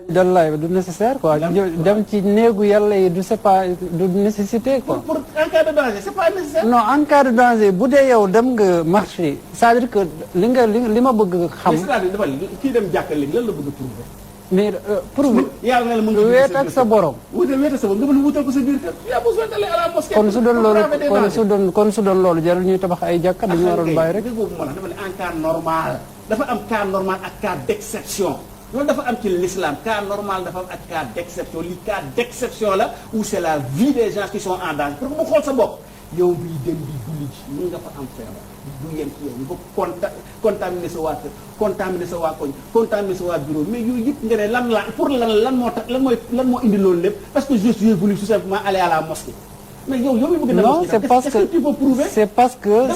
dallaay du nécessaire quoi dem ci néegu yàlla yi du c'est pas du nécessité quoi. pour en cas de danger c'est pas nécessaire. non en cas de danger bu dee yow dem nga marché c'est-à-dire que li ma bëgg xam. c'est-à-dire dafa kii dem jàkka léegi lan la bëgg a prouver. mais prouver. yàlla na la mën nga weet ak sa borom. weet ak sa borom nga mën a wutal ko sa biir kër. yaa besoin d'aller à la mosquée. kon su doon loolu jarul ñuy tabax ay jàkka dañu waroon bàyyi rek. boobu moo tax dafa ne en cas normal dafa am cas normal ak cas d'exception. loolu dafa am ci l'islam cas normal dafa am ak cas d'exception li cas d'exception la où c'est la vie des gens qui sont en danger pour que mu xool sa bopp yow bii dem di julli ji mën nga fa am feebar du yem ci yow nga contaminer sa waa kër contaminer sa waa koñ contaminer sa waa bureau mais yooyu yëpp nga ne lan la pour lan moo tax lan moo indi loolu lépp parce que j'ai voulu tout simplement aller à la mosquée mais yow mi bëgg non c'est parce que tu peux prouver c'est parce que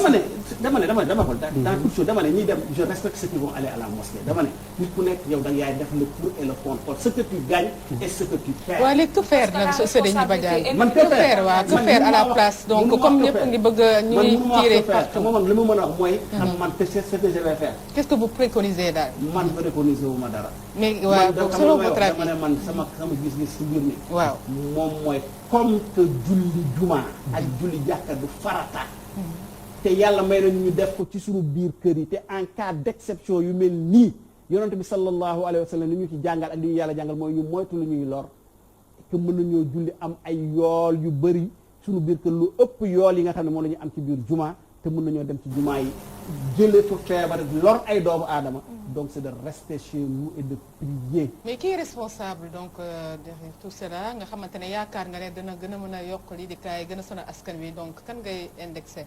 dama xool dans toute chose dama ne ñiy dem je respecte ceux qui vont aller à la mosquée dama ne nit ku nekk yow da yaay def le pour et le contre ce que tu gagnes et ce que tu perds. waaw léegi que faire nag Serigne Badiane man que faire waaw que faire à la place donc comme ñëpp ngi bëgg ñuy tirer partout moom li ma mën a wax mooy xam man que c'est ce que je vais faire. qu'est-ce que vous préconisez daal. man préconiser wu ma dara. mais waaw donc selon votre avis dama ne man sama gis-gis si mbir mi. waaw moom mooy comme que julli juma ak julli jàkka du farata. te yàlla may nañu ñu def ko ci suñu biir kër yi te en cas d'exception yu mel nii yonent bi sallallahu alayhi wa sallam li ñu ci jàngal ak li ñu yàlla jàngal mooy ñu moytu lu ñuy lor que mën nañoo julli am ay yool yu bëri suñu biir kër lu ëpp yool yi nga xam ne moom la ñu am ci biir juma te mën nañoo dem ci jumaa yi jëlee fa feebar lor ay doomu aadama. donc c'est de rester chez nous et de prier. mais qui est responsable donc derrière tout cela nga xamante ne yaakaar nga ne dina gën a mën a yokk lii di kaay gën a sonal askan wi donc kan ngay indexé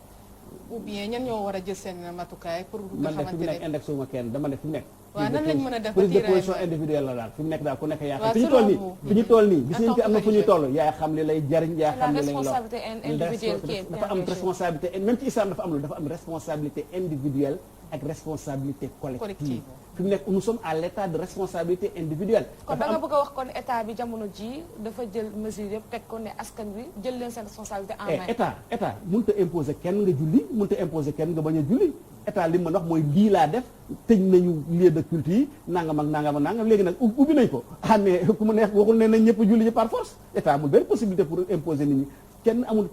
ou bien ñan ñoo war a jël seen matukaay pour nga man de fi xamante mu nekk ne indexé wu ma kenn dama ne fi mu nekk. waaw nan lañ mën a def ba prise de tiiraay position ba- individuelle la daal fi mu nekk daal ku nekk yaa xam waaw fi ñu toll nii selon vous. fi ñu toll nii gis nañ fi am na fu ñu En tant que toll yaa xam li lay jariñ yaa la xam li lay lor responsabilité individuelle qui est dafa am responsabilité même ci islam dafa am lu dafa am responsabilité individuelle ak responsabilité collective Collective. fi mu nekk nous sommes à l'état de responsabilité individuelle kon dafa da nga am bëgg a wax kon état bi jamono ji dafa jël mesure yëpp teg ko ne askan wi jël leen seen responsabilité en main. état mënut a imposer kenn nga julli mënut a imposer kenn nga bañ a julli état li mu mën a wax mooy lii laa def tëj nañu lieu de culte yi nangam ak nangam ak nangam léegi nag ubbi nañ ko mais ku mu neex waxul ne nañ ñëpp julli ji par force état amul benn possibilité pour imposer nit ñi kenn amul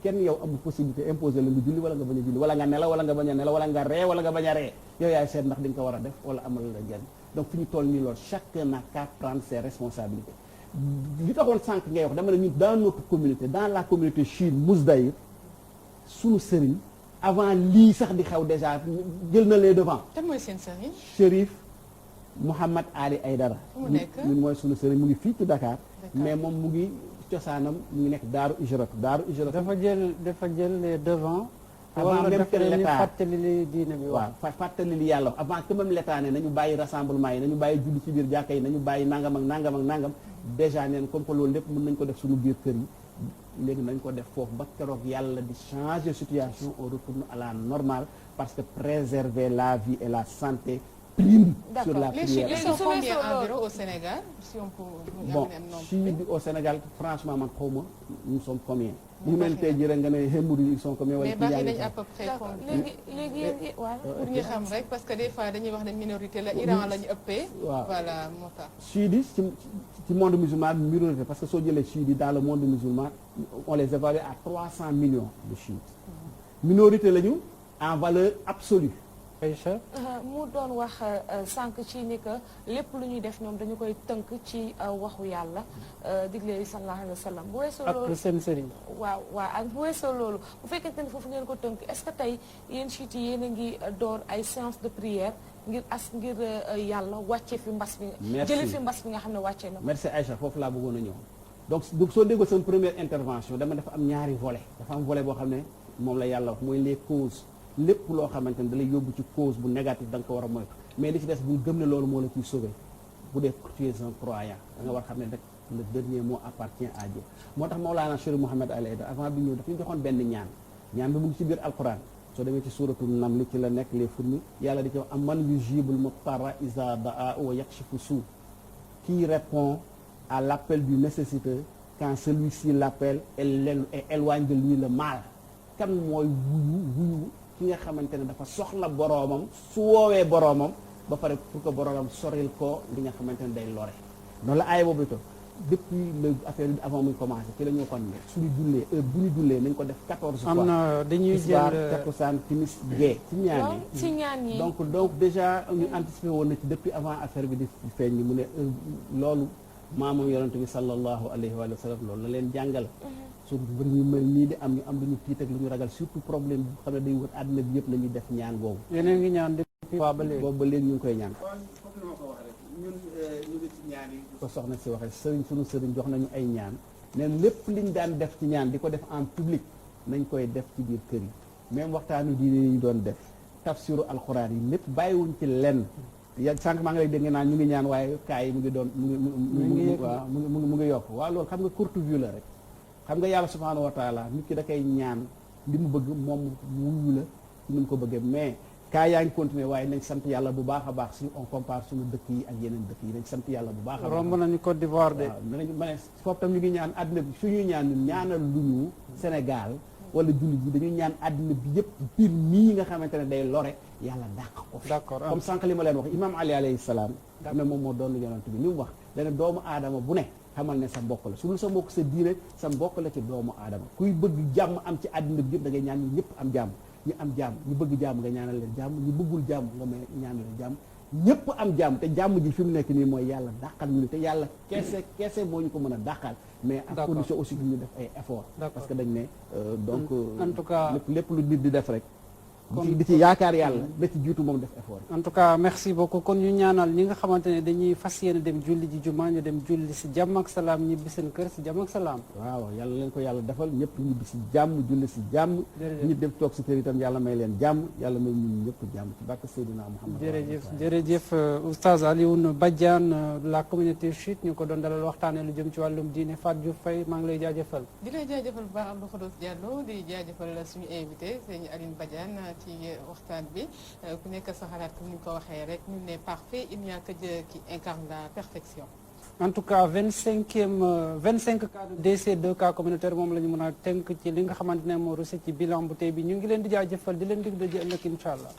kenn yow amul possibilité imposer la nga julli wala nga bañ a julli wala nga nelaw wala nga bañ a nelaw wala nga ree wala nga bañ a ree yow yaay seet ndax di nga ko war a def wala amal la njariñ donc fi ñu toll nii loolu chacun n'a qu'à prendre ses responsabilités li taxoon sànq ngay wax dama ne ñun dans notre communauté dans la communauté Chine Mousdaïr sunu sëriñ avant lii sax di xew déjà jël na les devants kan mooy seen sëriñ Chérif Mouhamad Ali Aydara Fu mu nekk? ñun mooy sunu sëriñ mu ngi fii ci Dakar mais moom mu ngi cosaanam mu ngi nekk Daaru Ijratu dafa jël les devants. Avant wala même dafa que leen di l'État. fàttali li diine bi wax. waaw fàttali li yàlla wax avant que même l'état ne nañu bàyyi rassemblement yi nañu bàyyi julli ci biir jàkka yi nañu bàyyi nangam ak nangam ak nangam déjà neen comme que loolu lépp mën nañu ko def suñu biir kër yi léegi nañ ko def foofu ba keroog yàlla di changer situation on retourne à la normale parce que préserver la vie et la santé prime sur la les Chinois prière sont su combien weesoo loolu. environ au Sénégal si on peut bon amener un nombre Chine bi au Sénégal franchement man xaw ma nous sommes combien bu mel tey jii rek nga ne Hembouri ils sont combien wala mais baax yi Tidiane nañ à peu près d'accord combien léegi yéen ñi waaw. pour ñu xam rek parce que des fois dañuy wax ne minorité la Iran la ñu ëppee waaw. voilà moo tax chiites yi ci monde musulman minorité parce que soo jëlee chiites yi dans le monde musulman on les évalue à 300 millions de chiites minorité lañu en valeur absolue Aïcha mu doon wax sànq ci ni que lépp lu ñuy def ñoom dañu koy tënk ci waxu yàlla digle sallallahu alayhi wa sallam bu weesoo loolu ak seen sëriñ. waaw ak bu weesoo loolu bu fekkente ni foofu ngeen ko tënk est-ce que tey yéen chiites yi yéen a ngi door ay séance de prière ngir yàlla wàcce fi mbas bi Merci. jële fi mbas bi nga xam ne wàcce na merci Aïcha foofu laa bëggoon a ñëw donc soo déggoo sama première intervention dama dafa am ñaari volet dafa am volet boo xam ne moom la yàlla wax mooy les causes lépp loo xamante ne da lay yóbbu ci cause bu négatif da nga ko war a moytu mais li ci des bu gëm ne loolu moo la ciy sauver bu dee tu es un croyant da nga war xam ne rek le dernier mot appartient à Dieu moo tax Mawlana Cheikh Mouhamed Ali Aidara avant bi ñëw daf ñu joxoon benn ñaan bi mu ngi ci biir alquran soo demee ci suratul naml ci la nekk les fourmis yàlla di ci wax amman yujibul muttarra iza daa wa yakshifu suu qui répond à l'appel du nécessiteux quand celui-ci l'appelle et éloigne de lui le mal kan mooy wuyu ki nga xamante ne dafa soxla boroomam su woowee boroomam ba pare pour que boroomam soril ko li nga xamante ne day lore noonu la aaya boobu to depuis le affaire bi avant muy commencé ci la ñu kon ne suñu jullee heure bu ñu jullee nañ ko def 14 fois am na dañuy tisbaar jël takkusaan timis gee ci ñaan waaw yi ci ñaan yi donc déjà ñu anticipé woon na ci depuis avant affaire bi di feeñ ni mu ne loolu maamam yonente bi sallallahu alayhi wa sallam loolu la leen jàngal su mbir ñu mel nii di am ñu am lu ñu tiit ak lu ñu ragal surtout problème bi xam ne day wër àddina bi yëpp la ñuy def ñaan boobu yeneen ngi ñaan depuis waa ba léegi. boobu ba léegi ñu ngi koy ñaan foofu li ma ko wax rek ñun ñu ngi ci ñaan yi ko soxna si waxee sëriñ sunu sëriñ jox nañu ay ñaan neen lépp liñ daan def ci ñaan di ko def en public nañ koy def ci biir kër yi même waxtaanu diine yi ñu doon def tafsiru alxuraan yi lépp bàyyiwuñ ci lenn ya sànq maa ngi lay dégg naan ñu ngi ñaan waaye kaay yi mu ngi doon mu ngi yokk waaw loolu xam nga courte vue la rek xam nga yàlla subhaanahu wa taala nit ki da koy ñaan li mu bëgg moom wuyu la ci ni mu ko bëggee mais kaa yaa ngi continuer waaye nañ sant yàlla bu baax a baax si on compare suñu dëkk yi ak yeneen dëkk yi nañ sant yàlla bu baax a baax romb nañu Côte d'Ivoire de. waaw nañ ma ne foofu tam ñu ngi ñaan àddina bi suñuy ñaan ñun ñaanal lu ñu Sénégal wala jullit yi dañuy ñaan àddina bi yëpp biir mii nga xamante ne day lore yàlla dàq ko fi d'accord comme sànq li ma leen wax imam Ali alayhi salaam xam ne moom moo doon yonent bi li mu wax dana doomu aadama bu ne xamal ne sa mbokk la su dul sa mbokk sa diine sa mbokk la ci doomu aadama kuy bëgg jàmm am ci àddina bi yëpp da ngay ñaan ñu ñëpp am jàmm ñu am jàmm ñu bëgg jàmm nga ñaanal leen jàmm ñu bëggul jàmm nga may ñaanal leen jàmm ñëpp am jàmm te jàmm ji fi mu nekk nii mooy yàlla dàqal ñu te yàlla keese moo ñu ko mën a dàqal mais ak condition aussi ñu def ay effort parce que dañ ne donc en tout cas lépp lu nit di def rek di ci yaakaar yàlla da ci jiitu moom def effort en tout cas merci beaucoup kon ñu ñaanal ñi nga xamante ne dañuy fas yéene dem julli ji juma ñu dem julli si jàmm ak salaam ñibbi seen kër si jàmm ak salaam waaw yàlla leen ko yàlla defal ñëpp ñibbi si jàmm julli si jàmm ñi dem toog si kër itam yàlla may leen jàmm yàlla may ñun ñëpp jàmm ci barke Seydina Muhammad jërëjëf oustaz Alioune Badiane la communauté chiite ñu ko doon dalal waxtaanee lu jëm ci wàllum diine Fatou Diouf Faye maa ngi lay jaajëfal di lay jaajëfal bu baax Abdou Khoudous Diallo di jaajëfal suñu invité sëñ Alioune Badiane ci waxtaan bi ku nekk sa xalaat comme ni ñu ko waxee rek ñu ne parfait il n'y a que Dieu qui incarne la perfection. En tout cas 25 cas de décès 2 cas communautaire moom la ñu mën a tënk ci li nga xamante ne moo rusé ci bilan bu tey bi ñu ngi leen di jaajëfal di leen dig daje ëllëg incha allah.